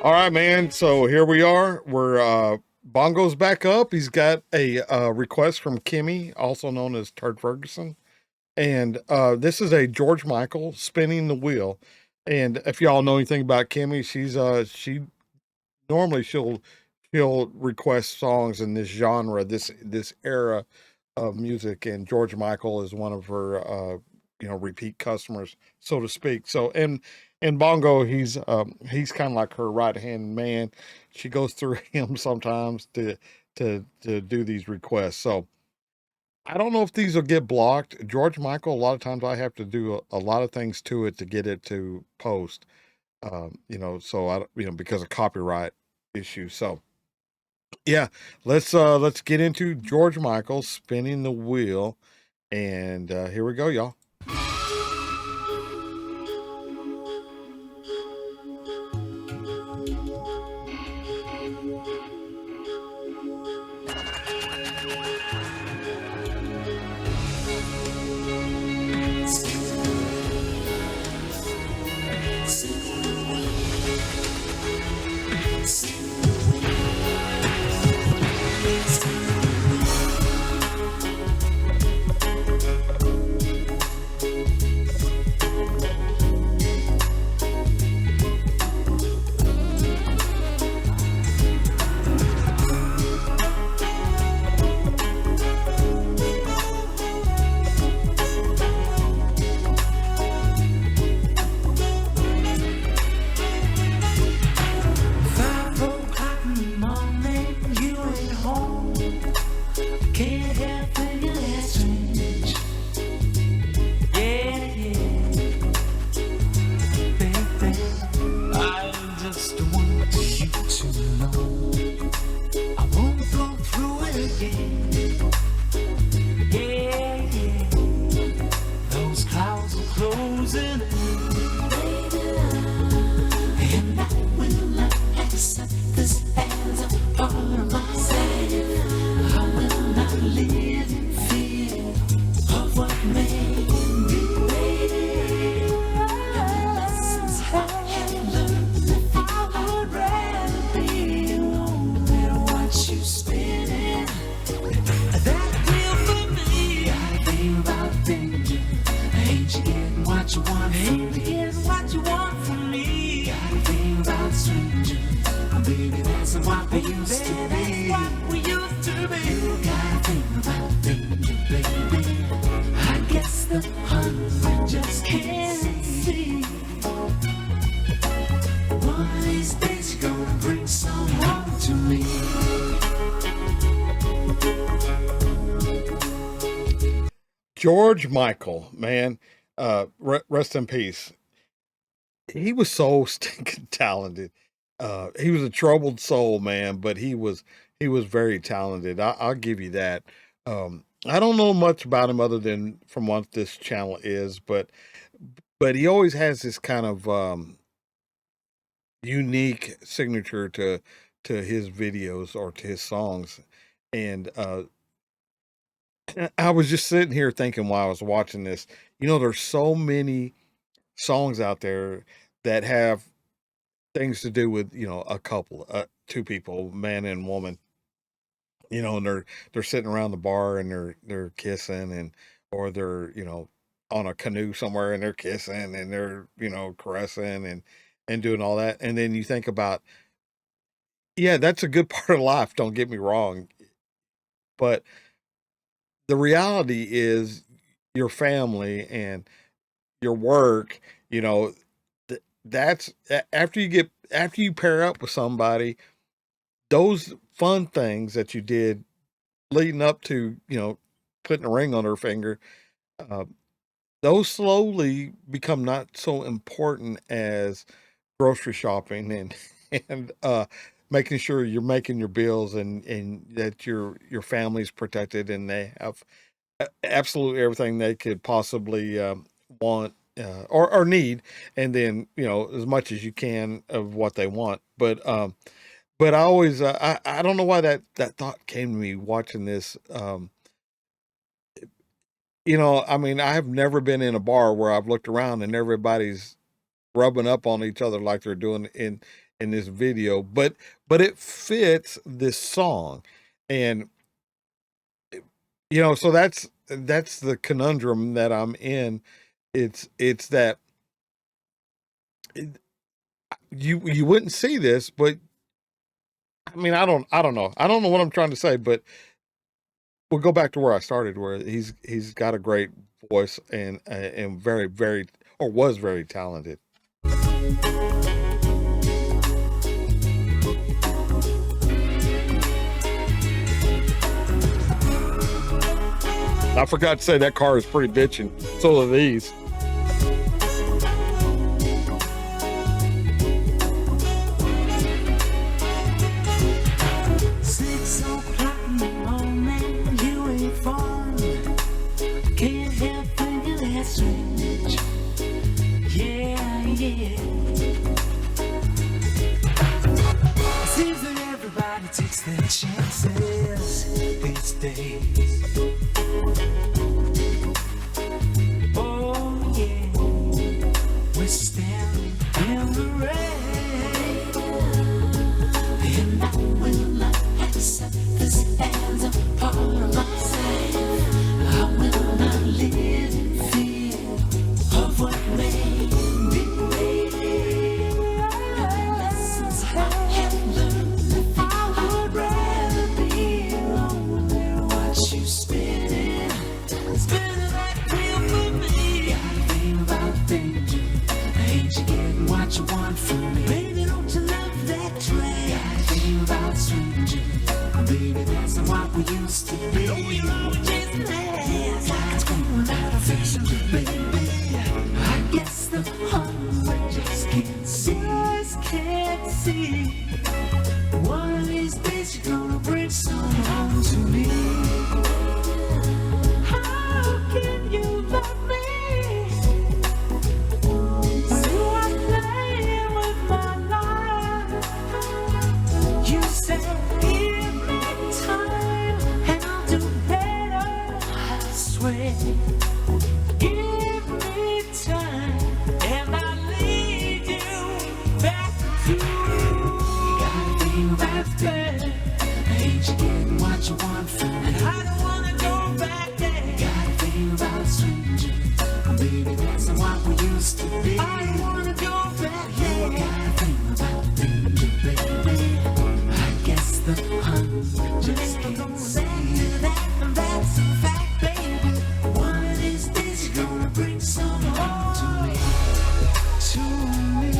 All right, man. So here we are. We're Bongo's back up. He's got a request from Kimmy, also known as Turd Ferguson, and this is a George Michael spinning the wheel. And if y'all know anything about Kimmy, she normally she'll request songs in this genre, this era of music, and George Michael is one of her repeat customers, so to speak. So and Bongo, he's kind of like her right hand man. She goes through him sometimes to do these requests. So I don't know if these will get blocked. George Michael, a lot of times I have to do a lot of things to it to get it to post. So because of copyright issues. So yeah, let's get into George Michael spinning the wheel, and here we go, y'all. George Michael, man, rest in peace. He was so stinking talented. He was a troubled soul, man, but he was very talented. I'll give you that. I don't know much about him other than from what this channel is, but he always has this kind of unique signature to his videos or to his songs. And I was just sitting here thinking while I was watching this, there's so many songs out there that have things to do with, a couple, two people, man and woman, and they're sitting around the bar and they're kissing or they're, on a canoe somewhere and they're kissing and they're, caressing and doing all that. And then you think about, yeah, that's a good part of life, don't get me wrong, but the reality is your family and your work, you know, that's after you pair up with somebody, those fun things that you did leading up to, putting a ring on her finger, uh, those slowly become not so important as grocery shopping and and making sure you're making your bills and that your family's protected and they have absolutely everything they could possibly want or need, and then as much as you can of what they want. But I always I don't know why that thought came to me watching this. I mean, I have never been in a bar where I've looked around and everybody's rubbing up on each other like they're doing in this video, but it fits this song. And so that's the conundrum that I'm in. It's that you wouldn't see this, but I mean, I don't know. I don't know what I'm trying to say, but we'll go back to where I started, where he's got a great voice and very very or was very talented. I forgot to say that car is pretty bitchin'. So are these. 6 o'clock in the morning, you ain't fun. Can't help thinking that's strange. Yeah, yeah. Seems that everybody takes their chances these days. Oh yeah, we're standing in the rain, and I will not accept this as a part of myself. I will not live in fear of what may be. Lessons I have learned, I would rather be alone than watch you spinning that wheel for me. Gotta think about danger. Ain't you getting what you want from me? Baby, don't you love that train? Gotta think about strangers. Baby, that's not what we used to be. Oh, you're always chasing ass like it's going out of fashion, baby. I guess the hunger just can't see. One of these days you're gonna bring someone to me. How can you love me when you are playing with my life? You said give me time and I'll do better, I swear. Give me time and I'll lead you back to you. Gotta think about that. Ain't you getting what you want from me? I don't wanna go back there. Gotta think about strangers. Baby, that's not what we used to be. I don't wanna go back there. Gotta think about danger, baby. I guess the hunger just can't see. That, and that's a fact, baby. One of these days you're gonna bring someone to me. To me.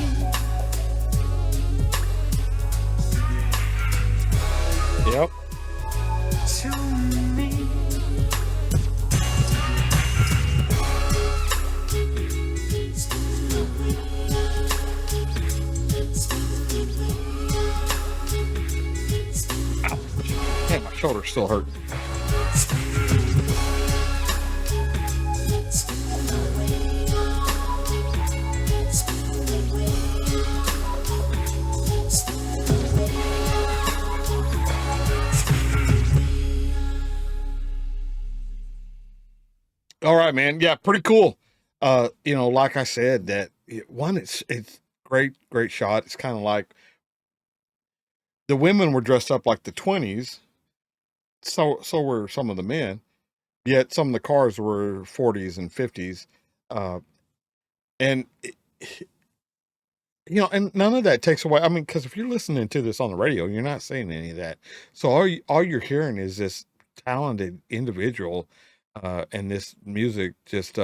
Yep. To me. Man, my shoulder's still hurting. All right, man. Yeah, pretty cool. Like I said, it's great shot. It's kind of like the women were dressed up like the 20s, so were some of the men. Yet some of the cars were 40s and 50s, and and none of that takes away. I mean, because if you're listening to this on the radio, you're not seeing any of that. So all you're hearing is this talented individual, and this music just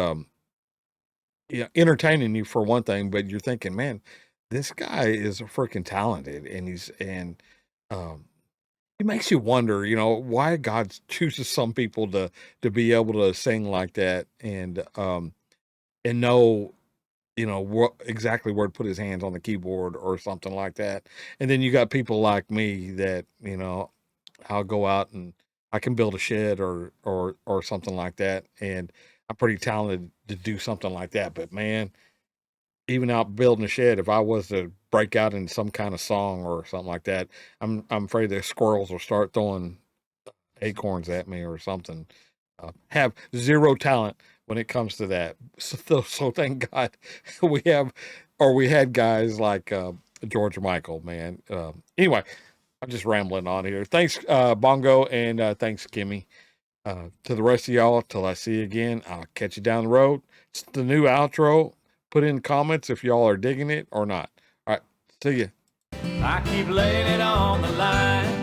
entertaining you for one thing, but you're thinking, man, this guy is freaking talented, and um, he makes you wonder, why God chooses some people to be able to sing like that and know, what exactly where to put his hands on the keyboard or something like that. And then you got people like me that, I'll go out and I can build a shed or something like that, and I'm pretty talented to do something like that. But man, even out building a shed, if I was to break out in some kind of song or something like that, I'm afraid the squirrels will start throwing acorns at me or something. Have zero talent when it comes to that. So thank God we had guys like George Michael, man. Anyway, I'm just rambling on here. Thanks, Bongo, and thanks, Kimmy. To the rest of y'all, till I see you again, I'll catch you down the road. It's the new outro. Put in comments if y'all are digging it or not. All right, see you. I keep laying it on the line.